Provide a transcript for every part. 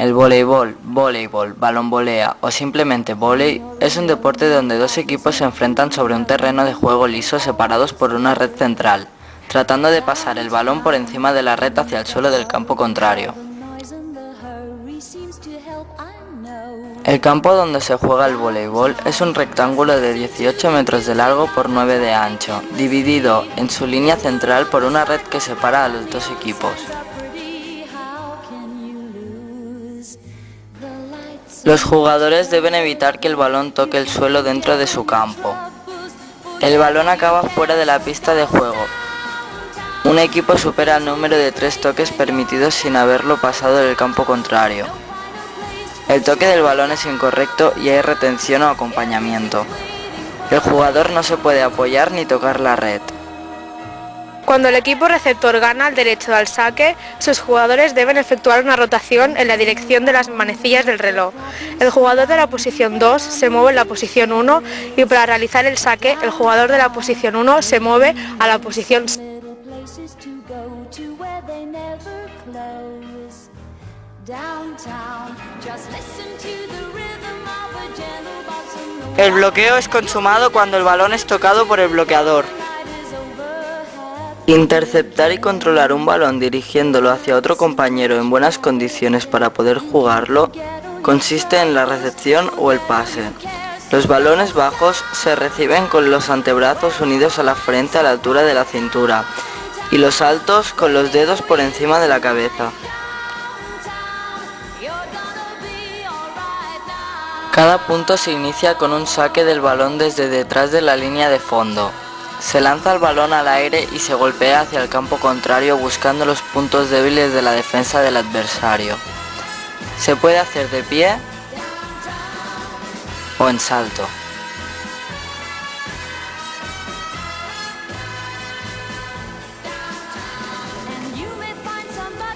El voleibol, balonvolea o simplemente vóley es un deporte donde dos equipos se enfrentan sobre un terreno de juego liso separados por una red central, tratando de pasar el balón por encima de la red hacia el suelo del campo contrario. El campo donde se juega el voleibol es un rectángulo de 18 metros de largo por 9 de ancho, dividido en su línea central por una red que separa a los dos equipos. Los jugadores deben evitar que el balón toque el suelo dentro de su campo. El balón acaba fuera de la pista de juego. Un equipo supera el número de 3 toques permitidos sin haberlo pasado del campo contrario. El toque del balón es incorrecto y hay retención o acompañamiento. El jugador no se puede apoyar ni tocar la red. Cuando el equipo receptor gana el derecho al saque, sus jugadores deben efectuar una rotación en la dirección de las manecillas del reloj. El jugador de la posición 2 se mueve en la posición 1 y para realizar el saque, el jugador de la posición 1 se mueve a la posición 6. El bloqueo es consumado cuando el balón es tocado por el bloqueador. Interceptar y controlar un balón dirigiéndolo hacia otro compañero en buenas condiciones para poder jugarlo consiste en la recepción o el pase. Los balones bajos se reciben con los antebrazos unidos a la frente a la altura de la cintura y los altos con los dedos por encima de la cabeza. Cada punto se inicia con un saque del balón desde detrás de la línea de fondo. Se lanza el balón al aire y se golpea hacia el campo contrario buscando los puntos débiles de la defensa del adversario. Se puede hacer de pie o en salto.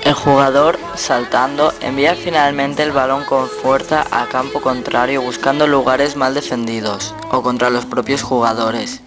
El jugador, saltando, envía finalmente el balón con fuerza a campo contrario buscando lugares mal defendidos o contra los propios jugadores.